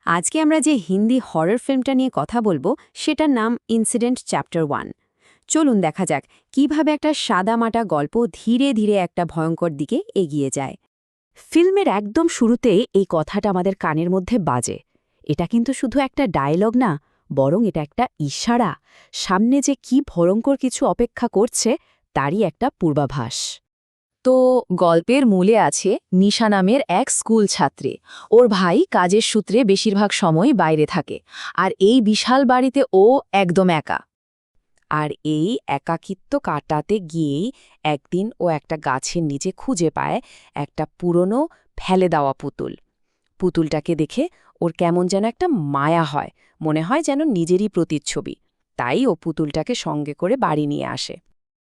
আজকে আমরা যে হিন্দি হরর ফিল্মটা নিয়ে কথা বলবো সেটার নাম ইনসিডেন্ট চ্যাপ্টার 1। চলুন দেখা যাক কিভাবে একটা সাদামাটা গল্প ধীরে ধীরে একটা ভয়ঙ্কর দিকে এগিয়ে যায়। ফিল্মের একদম শুরুতে এই কথাটা আমাদের কানের মধ্যে বাজে। এটা কিন্তু শুধু একটা ডায়লগ না, বরং এটা একটা ইশারা, সামনে যে কি ভয়ঙ্কর কিছু অপেক্ষা করছে তারই একটা পূর্বাভাস। তো গল্পের মূলে আছে নিশা নামের এক স্কুল ছাত্রী। ওর ভাই কাজের সূত্রে বেশিরভাগ সময় বাইরে থাকে, আর এই বিশাল বাড়িতে ও একদম একা। আর এই একাকিত্ব কাটাতে গিয়েই একদিন ও একটা গাছের নিচে খুঁজে পায় একটা পুরনো ফেলে দেওয়া পুতুল। পুতুলটাকে দেখে ওর কেমন যেন একটা মায়া হয়, মনে হয় যেন নিজেরই প্রতিচ্ছবি। তাই ও পুতুলটাকে সঙ্গে করে বাড়ি নিয়ে আসে।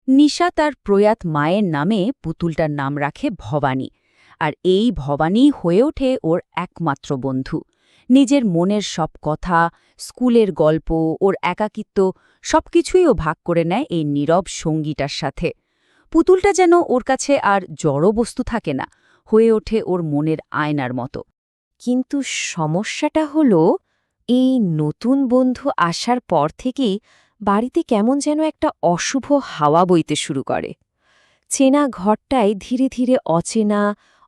নিশা তার প্রয়াত মায়ের নামে পুতুলটার নাম রাখে ভবানী, আর এই ভবানী হয়ে ওঠে ওর একমাত্র বন্ধু। নিজের মনের সব কথা, স্কুলের গল্প, ওর একাকিত্ব সবকিছুই ও ভাগ করে নেয় এই নীরব সঙ্গীটার সাথে। পুতুলটা যেন ওর কাছে আর জড় বস্তু থাকে না, হয়ে ওঠে ওর মনের আয়নার মতো। কিন্তু সমস্যাটা হলো, এই নতুন বন্ধু আসার পর থেকেই বাড়িতে কেমন যেন একটা অশুভ হাওয়া বইতে শুরু করে। চেনা ঘরটাই ধীরে ধীরে অচেনা,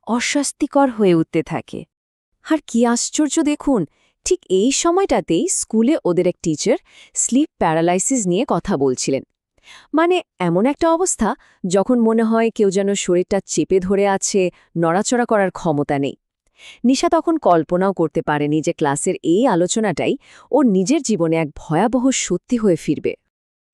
অস্বস্তিকর হয়ে উঠতে থাকে। আর কি আশ্চর্য দেখুন, ঠিক এই সময়টাতেই স্কুলে ওদের এক টিচার স্লিপ প্যারালাইসিস নিয়ে কথা বলছিলেন। মানে এমন একটা অবস্থা যখন মনে হয় কেউ যেন শরীরটা চেপে ধরে আছে, নড়াচড়া করার ক্ষমতা নেই। নিশা তখন কল্পনাও করতে পারেনি যে ক্লাসের এই আলোচনাটাই ওর নিজের জীবনে এক ভয়াবহ সত্যি হয়ে ফিরবে।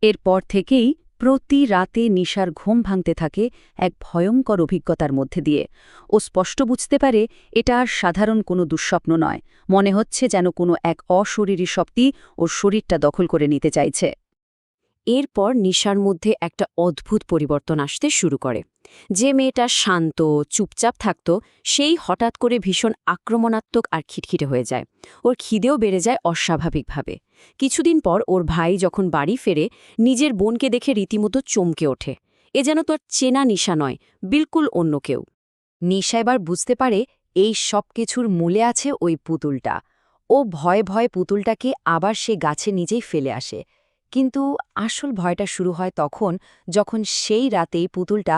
এরপর থেকেই প্রতি রাতে নিশার ঘুম ভাঙতে থাকে এক ভয়ঙ্কর অভিজ্ঞতার মধ্যে দিয়ে। ও স্পষ্ট বুঝতে পারে এটা আর সাধারণ কোনো দুঃস্বপ্ন নয়, মনে হচ্ছে যেন কোনো এক অশরীরী শক্তি ওর শরীরটা দখল করে নিতে চাইছে। এরপর নিশার মধ্যে একটা অদ্ভুত পরিবর্তন আসতে শুরু করে। যে মেয়েটা শান্ত, চুপচাপ থাকত, সেই হঠাৎ করে ভীষণ আক্রমণাত্মক আর খিটখিটে হয়ে যায়। ওর খিদেও বেড়ে যায় অস্বাভাবিকভাবে। কিছুদিন পর ওর ভাই যখন বাড়ি ফেরে, নিজের বোনকে দেখে রীতিমতো চমকে ওঠে। এ যেন তোর চেনা নিশা নয়, বিলকুল অন্য কেউ। নিশা এবার বুঝতে পারে এই সব কিছুর মূলে আছে ওই পুতুলটা। ও ভয়ে ভয়ে পুতুলটাকে আবার সে গাছে নিজেই ফেলে আসে। কিন্তু আসল ভয়টা শুরু হয় তখন, যখন সেই রাতেই পুতুলটা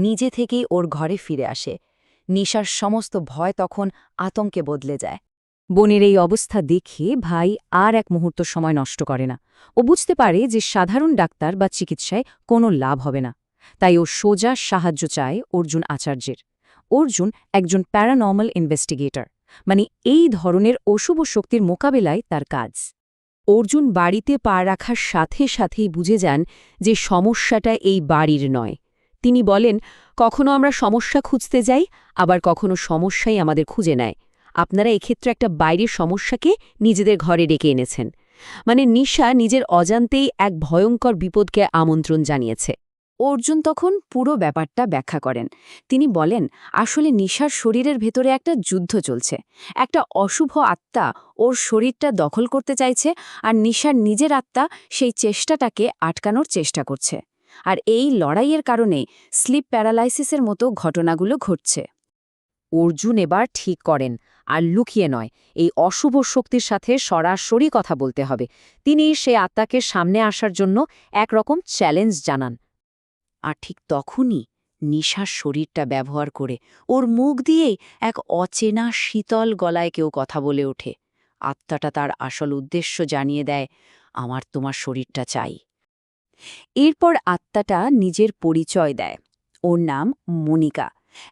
নিজে থেকেই ওর ঘরে ফিরে আসে। নিশার সমস্ত ভয় তখন আতঙ্কে বদলে যায়। বোনের এই অবস্থা দেখে ভাই আর এক মুহূর্ত সময় নষ্ট করে না। ও বুঝতে পারে যে সাধারণ ডাক্তার বা চিকিৎসায় কোনো লাভ হবে না। তাই ও সোজা সাহায্য চায় অর্জুন আচার্যের। অর্জুন একজন প্যারানর্মাল ইনভেস্টিগেটর, মানে এই ধরনের অশুভ শক্তির মোকাবেলায় তার কাজ। অর্জুন বাড়িতে পা রাখার সাথে সাথেই বুঝে যান যে সমস্যাটা এই বাড়ির নয়। তিনি বলেন, কখনো আমরা সমস্যা খুঁজতে যাই, আবার কখনো সমস্যাই আমাদের খুঁজে নেয়। আপনারা এক্ষেত্রে একটা বাইরের সমস্যাকে নিজেদের ঘরে ডেকে এনেছেন। মানে নিশা নিজের অজান্তেই এক ভয়ঙ্কর বিপদকে আমন্ত্রণ জানিয়েছে। অর্জুন তখন পুরো ব্যাপারটা ব্যাখ্যা করেন। তিনি বলেন, আসলে নিশার শরীরের ভেতরে একটা যুদ্ধ চলছে। একটা অশুভ আত্মা ওর শরীরটা দখল করতে চাইছে, আর নিশার নিজের আত্মা সেই চেষ্টাটাকে আটকানোর চেষ্টা করছে। আর এই লড়াইয়ের কারণে স্লিপ প্যারালাইসিসের মতো ঘটনাগুলো ঘটছে। অর্জুন এবার ঠিক করেন, আর লুকিয়ে নয়, এই অশুভ শক্তির সাথে সরাসরি কথা বলতে হবে। তিনি সেই আত্মাকে সামনে আসার জন্য একরকম চ্যালেঞ্জ জানান। আর ঠিক তখনই নিশার শরীরটা ব্যবহার করে ওর মুখ দিয়েই এক অচেনা শীতল গলায় কেউ কথা বলে ওঠে। আত্মাটা তার আসল উদ্দেশ্য জানিয়ে দেয়, আমার তোমার শরীরটা চাই। এরপর আত্মাটা নিজের পরিচয় দেয়। ওর নাম মনিকা,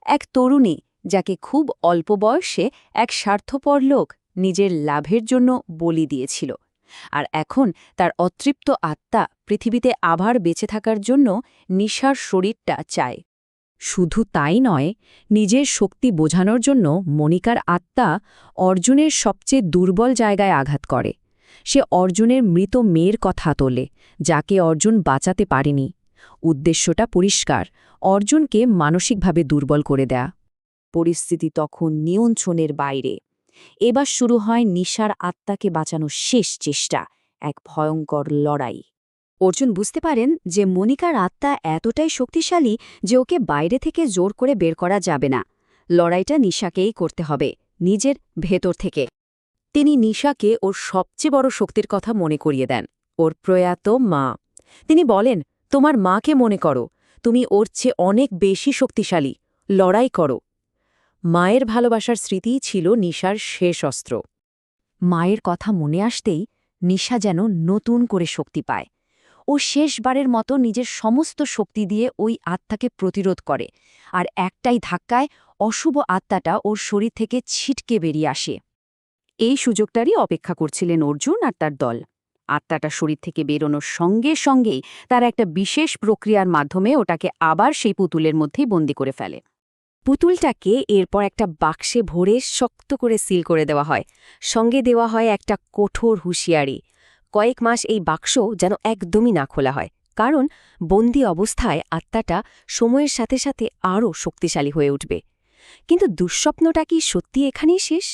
এক তরুণী যাকে খুব অল্প বয়সে এক স্বার্থপর লোক নিজের লাভের জন্য বলি দিয়েছিল। আর এখন তার অতৃপ্ত আত্মা পৃথিবীতে আবার বেঁচে থাকার জন্য নিশার শরীরটা চায়। শুধু তাই নয়, নিজের শক্তি বোঝানোর জন্য মনিকার আত্মা অর্জুনের সবচেয়ে দুর্বল জায়গায় আঘাত করে। সে অর্জুনের মৃত মেয়ের কথা তোলে, যাকে অর্জুন বাঁচাতে পারেনি। উদ্দেশ্যটা পরিষ্কার, অর্জুনকে মানসিকভাবে দুর্বল করে দেয়া। পরিস্থিতি তখন নিয়ন্ত্রণের বাইরে। এবার শুরু হয় নিশার আত্মাকে বাঁচানোর শেষ চেষ্টা, এক ভয়ঙ্কর লড়াই। অর্জুন বুঝতে পারেন যে মনিকার আত্মা এতটাই শক্তিশালী যে ওকে বাইরে থেকে জোর করে বের করা যাবে না। লড়াইটা নিশাকেই করতে হবে, নিজের ভেতর থেকে। তিনি নিশাকে ওর সবচেয়ে বড় শক্তির কথা মনে করিয়ে দেন, ওর প্রয়াত মা। তিনি বলেন, তোমার মাকে মনে করো, তুমি ওর চেয়ে অনেক বেশি শক্তিশালী, লড়াই করো। মায়ের ভালোবাসার স্মৃতিই ছিল নিশার শেষ অস্ত্র। মায়ের কথা মনে আসতেই নিশা যেন নতুন করে শক্তি পায়। ও শেষবারের মতো নিজের সমস্ত শক্তি দিয়ে ওই আত্মাকে প্রতিরোধ করে, আর একটাই ধাক্কায় অশুভ আত্মাটা ওর শরীর থেকে ছিটকে বেরিয়ে আসে। এই সুযোগটারই অপেক্ষা করছিলেন অর্জুন আর তার দল। আত্মাটা শরীর থেকে বেরোনোর সঙ্গে সঙ্গেই তারা একটা বিশেষ প্রক্রিয়ার মাধ্যমে ওটাকে আবার সেই পুতুলের মধ্যেই বন্দি করে ফেলে। পুতুলটাকে এরপর একটা বাক্সে ভরে শক্ত করে সিল করে দেওয়া হয়। সঙ্গে দেওয়া হয় একটা কঠোর হুঁশিয়ারি, কয়েক মাস এই বাক্স যেন একদমই না খোলা হয়, কারণ বন্দি অবস্থায় আত্মাটা সময়ের সাথে সাথে আরও শক্তিশালী হয়ে উঠবে। কিন্তু দুঃস্বপ্নটা কি সত্যি এখানেই শেষ?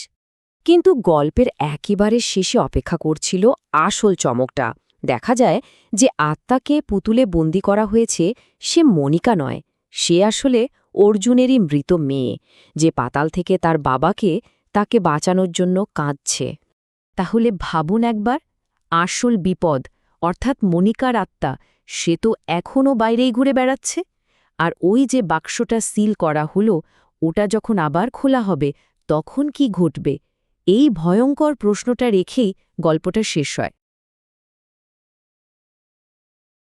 কিন্তু গল্পের একেবারে শেষে অপেক্ষা করছিল আসল চমকটা। দেখা যায় যে আত্মাকে পুতুলে বন্দি করা হয়েছে সে মনিকা নয়, সে আসলে অর্জুনেরই মৃত মেয়ে, যে পাতাল থেকে তার বাবাকে তাকে বাঁচানোর জন্য কাঁদছে। তাহলে ভাবুন একবার, আসল বিপদ অর্থাৎ মনিকার আত্মা, সে তো এখনও বাইরেই ঘুরে বেড়াচ্ছে। আর ওই যে বাক্সটা সিল করা হলো, ওটা যখন আবার খোলা হবে তখন কি ঘটবে? এই ভয়ঙ্কর প্রশ্নটা রেখেই গল্পটা শেষ হয়।